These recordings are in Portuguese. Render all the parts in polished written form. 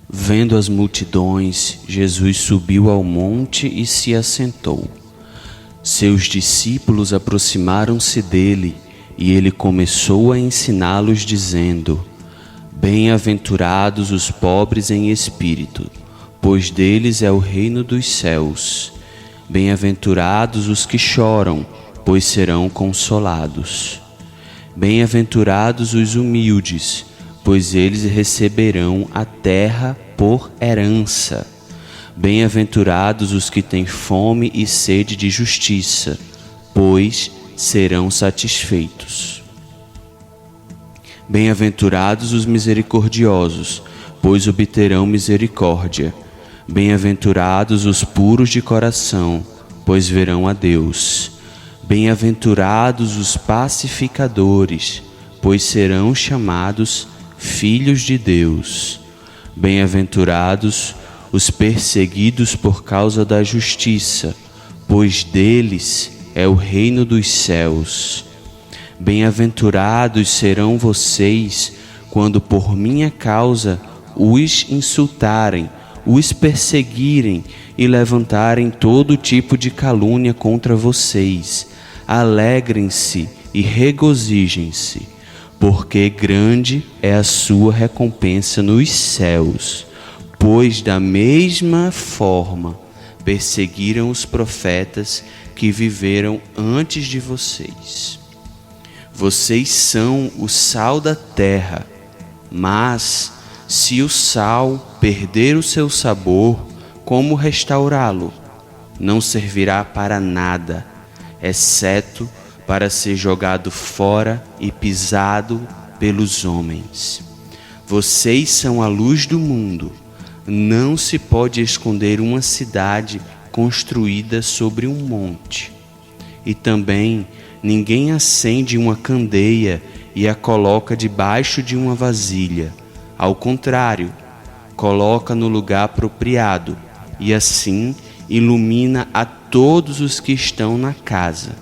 Vendo as multidões, Jesus subiu ao monte e se assentou. Seus discípulos aproximaram-se dele e ele começou a ensiná-los, dizendo: Bem-aventurados os pobres em espírito, pois deles é o reino dos céus. Bem-aventurados os que choram, pois serão consolados. Bem-aventurados os humildes, pois eles receberão a terra por herança. Bem-aventurados os que têm fome e sede de justiça, pois serão satisfeitos. Bem-aventurados os misericordiosos, pois obterão misericórdia. Bem-aventurados os puros de coração, pois verão a Deus. Bem-aventurados os pacificadores, pois serão chamados filhos de Deus. Bem-aventurados os perseguidos por causa da justiça, pois deles é o reino dos céus. Bem-aventurados serão vocês quando por minha causa os insultarem, os perseguirem e levantarem todo tipo de calúnia contra vocês. Alegrem-se e regozijem-se, porque grande é a sua recompensa nos céus, pois da mesma forma perseguiram os profetas que viveram antes de vocês. Vocês são o sal da terra, mas se o sal perder o seu sabor, como restaurá-lo? Não servirá para nada, exceto para ser jogado fora e pisado pelos homens. Vocês são a luz do mundo. Não se pode esconder uma cidade construída sobre um monte. E também ninguém acende uma candeia e a coloca debaixo de uma vasilha. Ao contrário, coloca no lugar apropriado e assim ilumina a todos os que estão na casa.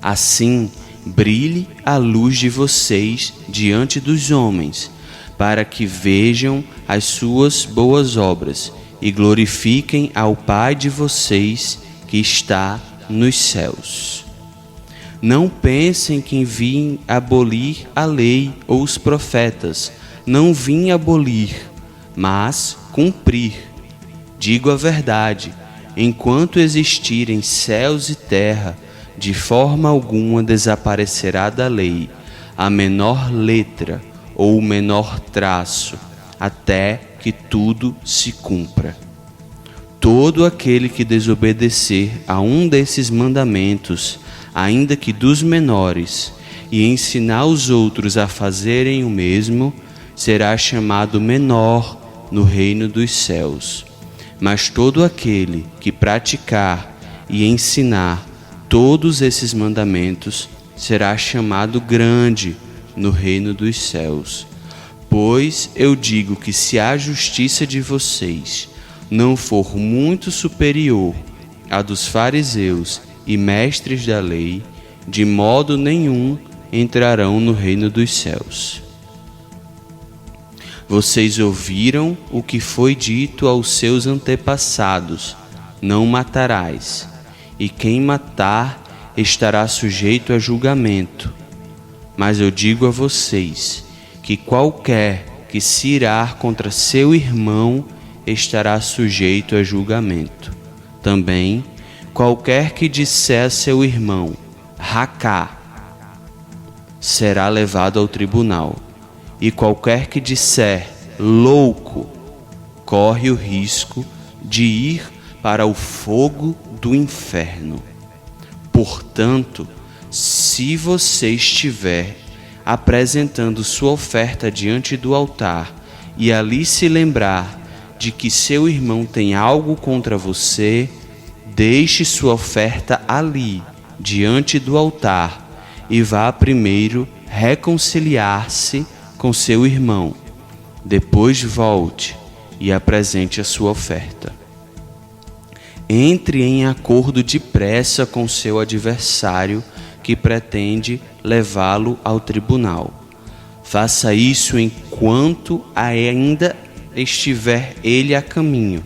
Assim, brilhe a luz de vocês diante dos homens, para que vejam as suas boas obras e glorifiquem ao Pai de vocês que está nos céus. Não pensem que vim abolir a lei ou os profetas. Não vim abolir, mas cumprir. Digo a verdade, enquanto existirem céus e terra, de forma alguma desaparecerá da lei a menor letra ou o menor traço, até que tudo se cumpra. Todo aquele que desobedecer a um desses mandamentos, ainda que dos menores, e ensinar os outros a fazerem o mesmo, será chamado menor no reino dos céus. Mas todo aquele que praticar e ensinar todos esses mandamentos será chamado grande no reino dos céus. Pois eu digo que se a justiça de vocês não for muito superior à dos fariseus e mestres da lei, de modo nenhum entrarão no reino dos céus. Vocês ouviram o que foi dito aos seus antepassados: não matarás, e quem matar estará sujeito a julgamento. Mas eu digo a vocês que qualquer que se irar contra seu irmão estará sujeito a julgamento. Também, qualquer que disser a seu irmão, racá, será levado ao tribunal. E qualquer que disser, louco, corre o risco de ir para o fogo do inferno. Portanto, se você estiver apresentando sua oferta diante do altar e ali se lembrar de que seu irmão tem algo contra você, deixe sua oferta ali, diante do altar, e vá primeiro reconciliar-se com seu irmão. Depois volte e apresente a sua oferta. Entre em acordo depressa com seu adversário que pretende levá-lo ao tribunal. Faça isso enquanto ainda estiver ele a caminho,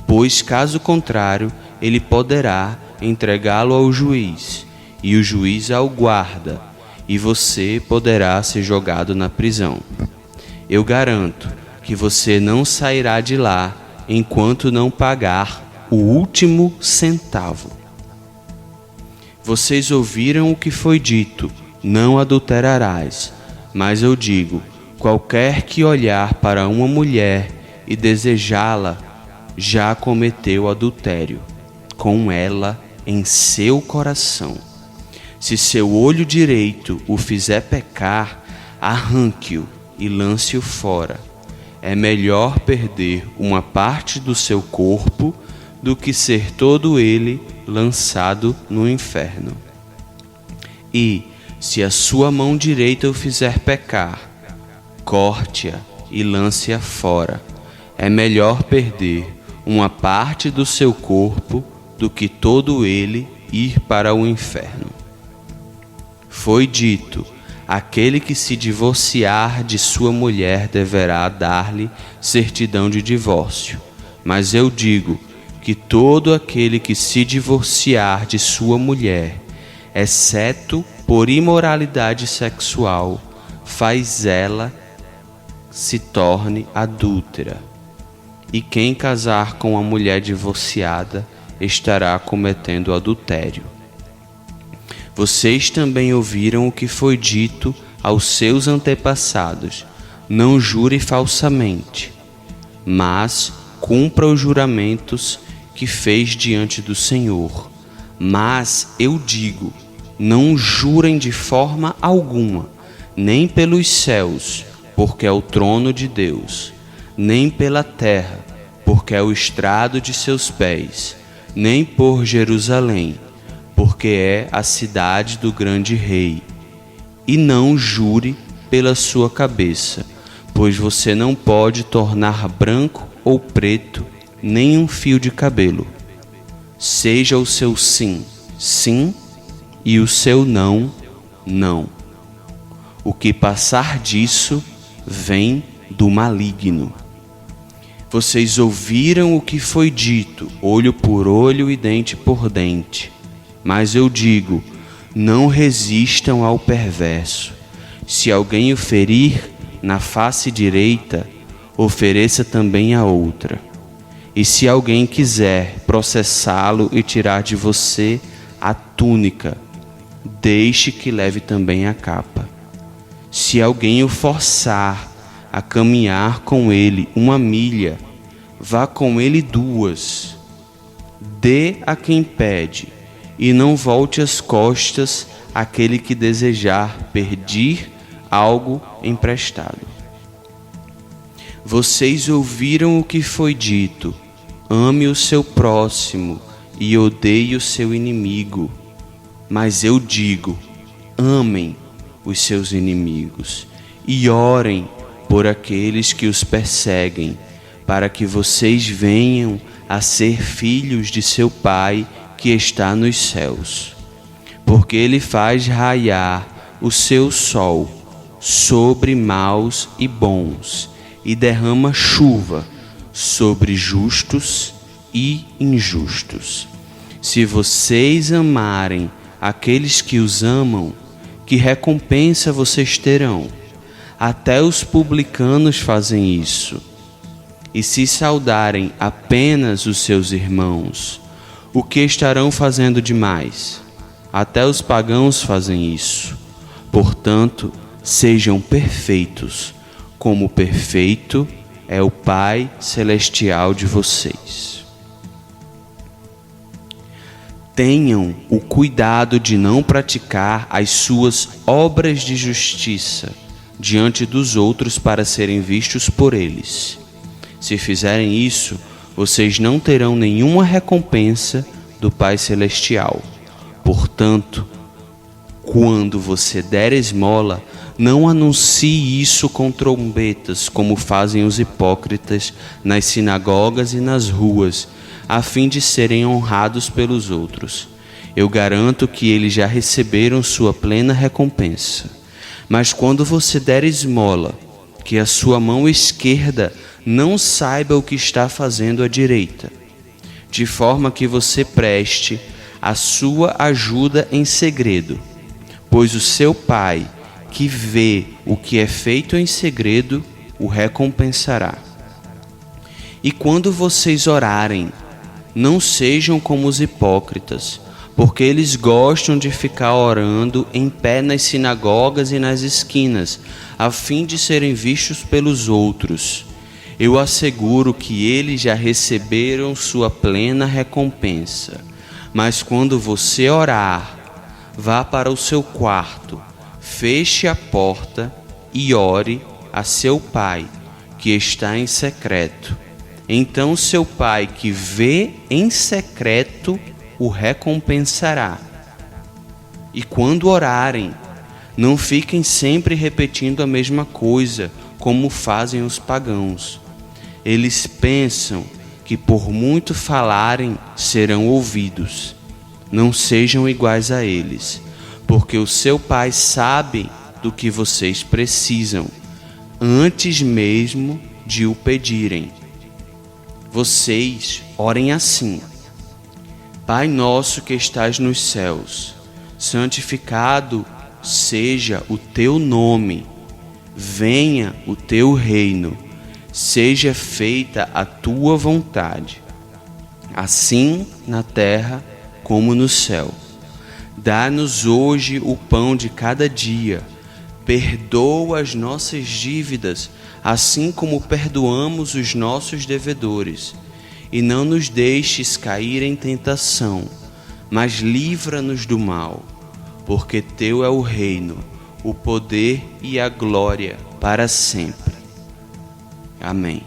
pois, caso contrário, ele poderá entregá-lo ao juiz, e o juiz ao guarda, e você poderá ser jogado na prisão. Eu garanto que você não sairá de lá enquanto não pagar o último centavo. Vocês ouviram o que foi dito: não adulterarás. Mas eu digo: qualquer que olhar para uma mulher e desejá-la, já cometeu adultério com ela em seu coração. Se seu olho direito o fizer pecar, arranque-o e lance-o fora. É melhor perder uma parte do seu corpo do que ser todo ele lançado no inferno. E, se a sua mão direita o fizer pecar, corte-a e lance-a fora. É melhor perder uma parte do seu corpo do que todo ele ir para o inferno. Foi dito: aquele que se divorciar de sua mulher deverá dar-lhe certidão de divórcio. Mas eu digo que todo aquele que se divorciar de sua mulher, exceto por imoralidade sexual, faz ela se torne adúltera. E quem casar com uma mulher divorciada estará cometendo adultério. Vocês também ouviram o que foi dito aos seus antepassados: não jure falsamente, mas cumpra os juramentos que fez diante do Senhor. Mas eu digo: não jurem de forma alguma, nem pelos céus, porque é o trono de Deus, nem pela terra, porque é o estrado de seus pés, nem por Jerusalém, porque é a cidade do grande rei. E não jure pela sua cabeça, pois você não pode tornar branco ou preto nem um fio de cabelo. Seja o seu sim, sim, e o seu não, não. O que passar disso vem do maligno. Vocês ouviram o que foi dito: olho por olho e dente por dente. Mas eu digo: não resistam ao perverso. Se alguém o ferir na face direita, ofereça também a outra. E se alguém quiser processá-lo e tirar de você a túnica, deixe que leve também a capa. Se alguém o forçar a caminhar com ele 1 milha, vá com ele 2. Dê a quem pede, e não volte as costas àquele que desejar pedir algo emprestado. Vocês ouviram o que foi dito: ame o seu próximo e odeie o seu inimigo. Mas eu digo: amem os seus inimigos e orem por aqueles que os perseguem, para que vocês venham a ser filhos de seu Pai que está nos céus. Porque ele faz raiar o seu sol sobre maus e bons, e derrama chuva sobre justos e injustos. Se vocês amarem aqueles que os amam, que recompensa vocês terão? Até os publicanos fazem isso. E se saudarem apenas os seus irmãos, o que estarão fazendo demais? Até os pagãos fazem isso. Portanto, sejam perfeitos, como perfeito é o Pai Celestial de vocês. Tenham o cuidado de não praticar as suas obras de justiça diante dos outros para serem vistos por eles. Se fizerem isso, vocês não terão nenhuma recompensa do Pai Celestial. Portanto, quando você der esmola, não anuncie isso com trombetas, como fazem os hipócritas nas sinagogas e nas ruas, a fim de serem honrados pelos outros. Eu garanto que eles já receberam sua plena recompensa. Mas quando você der esmola, que a sua mão esquerda não saiba o que está fazendo a direita, de forma que você preste a sua ajuda em segredo, pois o seu Pai, que vê o que é feito em segredo, o recompensará. E quando vocês orarem, não sejam como os hipócritas, porque eles gostam de ficar orando em pé nas sinagogas e nas esquinas, a fim de serem vistos pelos outros. Eu asseguro que eles já receberam sua plena recompensa. Mas quando você orar, vá para o seu quarto, feche a porta e ore a seu Pai, que está em secreto. Então seu Pai, que vê em secreto, o recompensará. E quando orarem, não fiquem sempre repetindo a mesma coisa, como fazem os pagãos. Eles pensam que por muito falarem serão ouvidos. Não sejam iguais a eles, porque o seu Pai sabe do que vocês precisam, antes mesmo de o pedirem. Vocês orem assim: Pai nosso que estás nos céus, santificado seja o teu nome, venha o teu reino, seja feita a tua vontade, assim na terra como no céu. Dá-nos hoje o pão de cada dia, perdoa as nossas dívidas, assim como perdoamos os nossos devedores. E não nos deixes cair em tentação, mas livra-nos do mal, porque teu é o reino, o poder e a glória para sempre. Amém.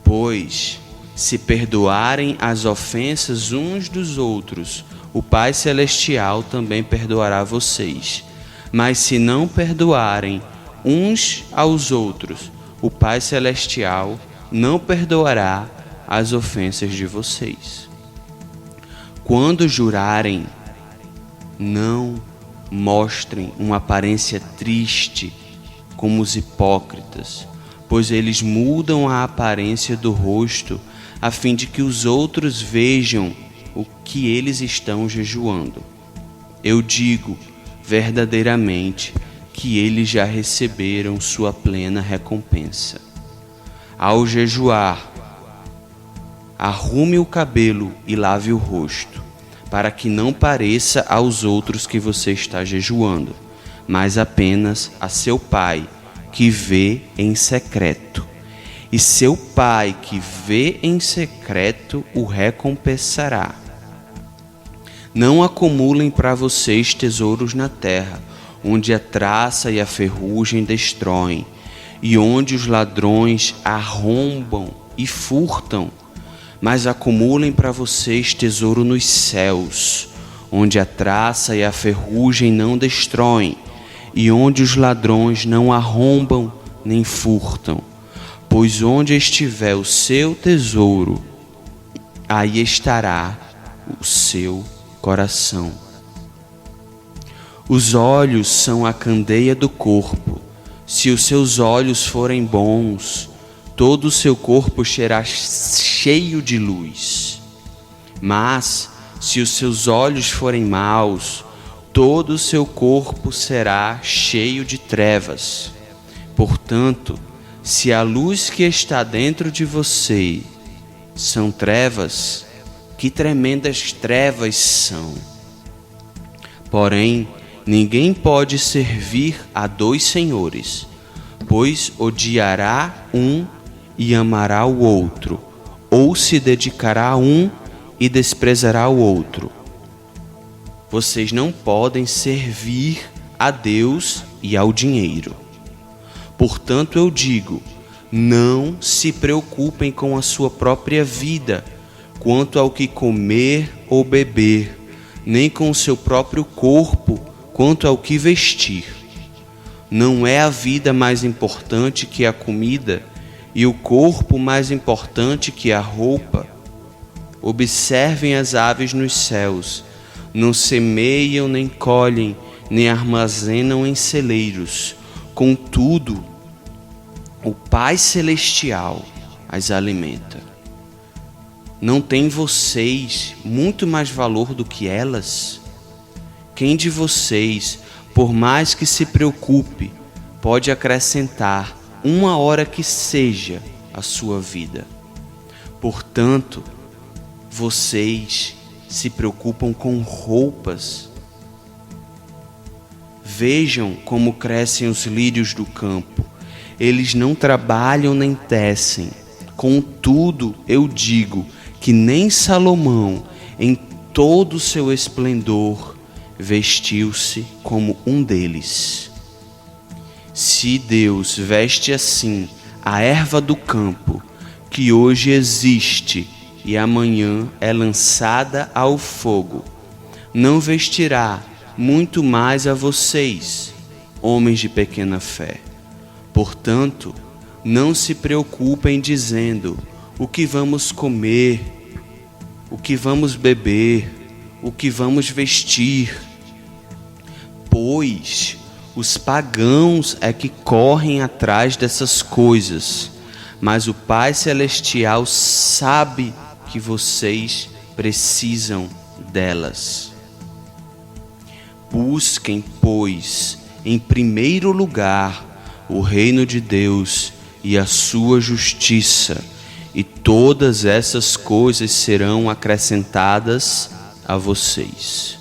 Pois, se perdoarem as ofensas uns dos outros, o Pai Celestial também perdoará vocês. Mas se não perdoarem uns aos outros, o Pai Celestial não perdoará as ofensas de vocês. Quando jurarem, não mostrem uma aparência triste como os hipócritas, pois eles mudam a aparência do rosto a fim de que os outros vejam o que eles estão jejuando. Eu digo verdadeiramente que eles já receberam sua plena recompensa. Ao jejuar, arrume o cabelo e lave o rosto, para que não pareça aos outros que você está jejuando, mas apenas a seu Pai, que vê em secreto. E seu Pai, que vê em secreto, o recompensará. Não acumulem para vocês tesouros na terra, onde a traça e a ferrugem destroem, e onde os ladrões arrombam e furtam. Mas acumulem para vocês tesouro nos céus, onde a traça e a ferrugem não destroem, e onde os ladrões não arrombam nem furtam. Pois onde estiver o seu tesouro, aí estará o seu coração. Os olhos são a candeia do corpo. Se os seus olhos forem bons, todo o seu corpo será cheio de luz. Mas, se os seus olhos forem maus, todo o seu corpo será cheio de trevas. Portanto, se a luz que está dentro de você são trevas, que tremendas trevas são! Porém, ninguém pode servir a dois senhores, pois odiará um e amará o outro, ou se dedicará a um e desprezará o outro. Vocês não podem servir a Deus e ao dinheiro. Portanto, eu digo, não se preocupem com a sua própria vida, quanto ao que comer ou beber, nem com o seu próprio corpo, quanto ao que vestir. Não é a vida mais importante que a comida, e o corpo mais importante que a roupa? Observem as aves nos céus, não semeiam, nem colhem, nem armazenam em celeiros. Contudo, o Pai Celestial as alimenta. Não tem vocês muito mais valor do que elas? Quem de vocês, por mais que se preocupe, pode acrescentar 1 hora que seja à sua vida? Portanto, vocês se preocupam com roupas. Vejam como crescem os lírios do campo. Eles não trabalham nem tecem. Contudo, eu digo que nem Salomão, em todo o seu esplendor, vestiu-se como um deles. Se Deus veste assim a erva do campo, que hoje existe e amanhã é lançada ao fogo, não vestirá muito mais a vocês, homens de pequena fé. Portanto, não se preocupem dizendo: o que vamos comer, o que vamos beber, o que vamos vestir? Pois os pagãos é que correm atrás dessas coisas, mas o Pai Celestial sabe que vocês precisam delas. Busquem, pois, em primeiro lugar o reino de Deus e a sua justiça, e todas essas coisas serão acrescentadas a vocês.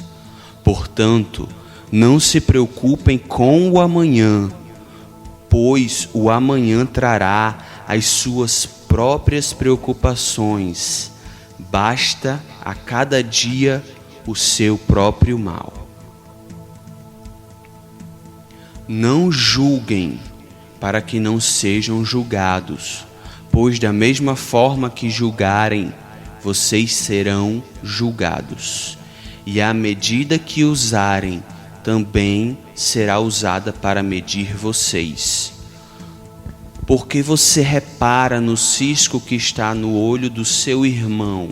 Portanto, não se preocupem com o amanhã, pois o amanhã trará as suas próprias preocupações. Basta a cada dia o seu próprio mal. Não julguem, para que não sejam julgados, pois da mesma forma que julgarem, vocês serão julgados. E a medida que usarem, também será usada para medir vocês. Porque você repara no cisco que está no olho do seu irmão,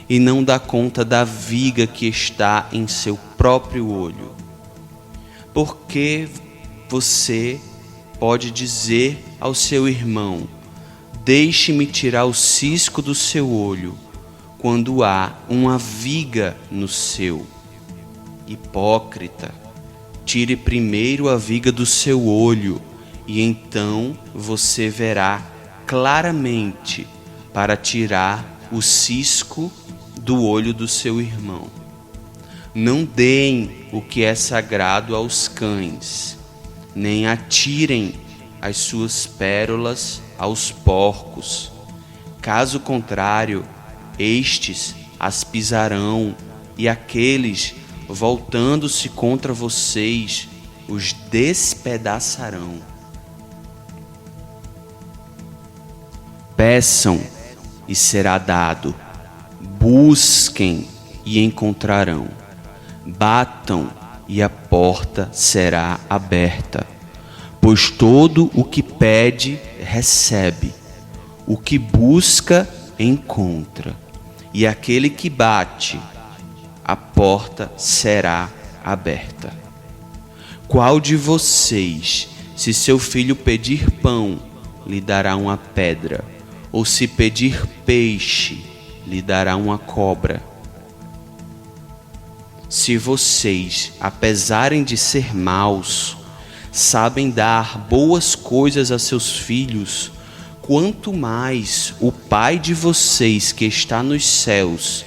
e não dá conta da viga que está em seu próprio olho? Porque você pode dizer ao seu irmão: deixe-me tirar o cisco do seu olho, quando há uma viga no seu. Hipócrita, tire primeiro a viga do seu olho, e então você verá claramente para tirar o cisco do olho do seu irmão. Não deem o que é sagrado aos cães, nem atirem as suas pérolas aos porcos. Caso contrário, estes as pisarão, e aqueles, voltando-se contra vocês, os despedaçarão. Peçam e será dado, busquem e encontrarão, batam e a porta será aberta. Pois todo o que pede, recebe, o que busca, encontra, e aquele que bate, a porta será aberta. Qual de vocês, se seu filho pedir pão, lhe dará uma pedra? Ou se pedir peixe, lhe dará uma cobra? Se vocês, apesar de ser maus, sabem dar boas coisas a seus filhos, quanto mais o Pai de vocês que está nos céus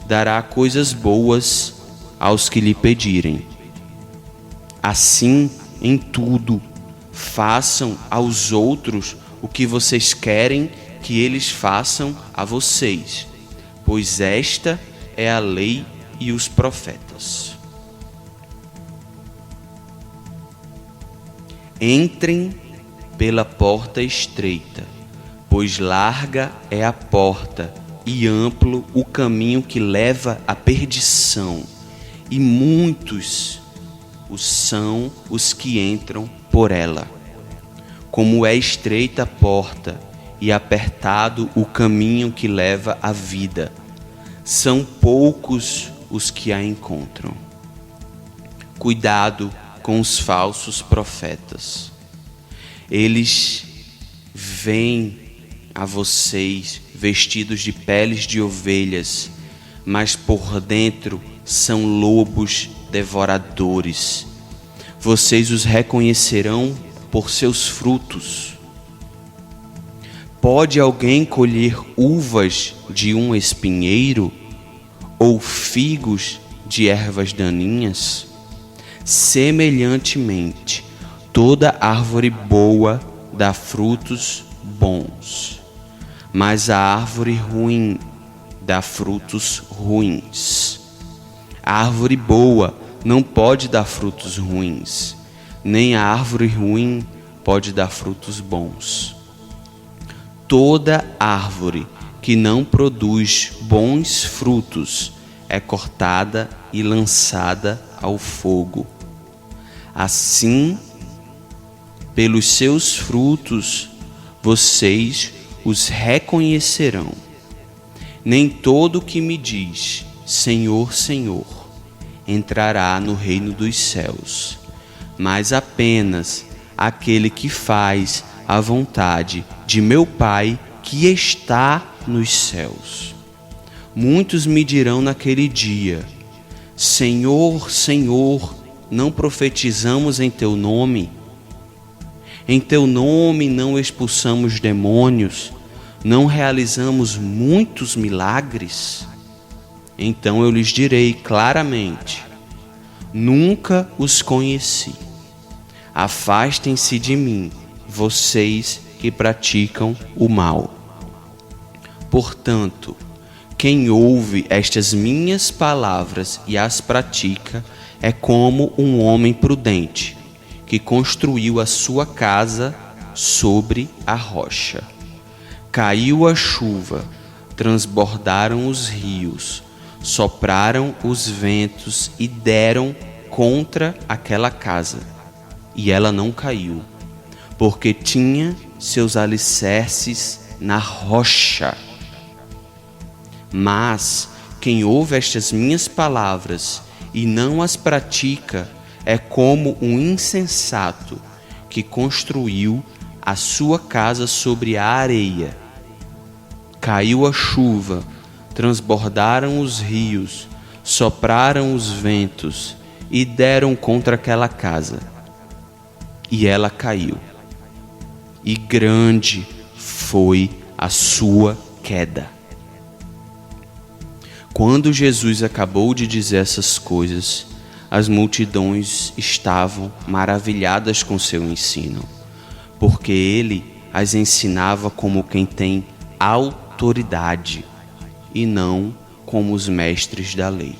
dará coisas boas aos que lhe pedirem. Assim, em tudo, façam aos outros o que vocês querem que eles façam a vocês, pois esta é a lei e os profetas. Entrem pela porta estreita, pois larga é a porta e amplo o caminho que leva à perdição, e muitos são os que entram por ela. Como é estreita a porta e apertado o caminho que leva à vida, são poucos os que a encontram. Cuidado com os falsos profetas. Eles Vêm a vocês vestidos de peles de ovelhas, mas por dentro são lobos devoradores. Vocês os reconhecerão por seus frutos. Pode alguém colher uvas de um espinheiro ou figos de ervas daninhas? Semelhantemente, toda árvore boa dá frutos bons, mas a árvore ruim dá frutos ruins. A árvore boa não pode dar frutos ruins, nem a árvore ruim pode dar frutos bons. Toda árvore que não produz bons frutos é cortada e lançada ao fogo. Assim, pelos seus frutos, vocês os reconhecerão. Nem todo que me diz, Senhor, Senhor, entrará no reino dos céus, mas apenas aquele que faz a vontade de meu Pai que está nos céus. Muitos me dirão naquele dia, Senhor, Senhor, não profetizamos em teu nome? Em teu nome não expulsamos demônios, não realizamos muitos milagres? Então eu lhes direi claramente, nunca os conheci. Afastem-se de mim, vocês que praticam o mal. Portanto, quem ouve estas minhas palavras e as pratica é como um homem prudente, que construiu a sua casa sobre a rocha. Caiu a chuva, transbordaram os rios, sopraram os ventos e deram contra aquela casa, e ela não caiu, porque tinha seus alicerces na rocha. Mas quem ouve estas minhas palavras e não as pratica é como um insensato que construiu a sua casa sobre a areia. Caiu a chuva, transbordaram os rios, sopraram os ventos e deram contra aquela casa. E ela caiu. E grande foi a sua queda. Quando Jesus acabou de dizer essas coisas, as multidões estavam maravilhadas com seu ensino, porque ele as ensinava como quem tem autoridade e não como os mestres da lei.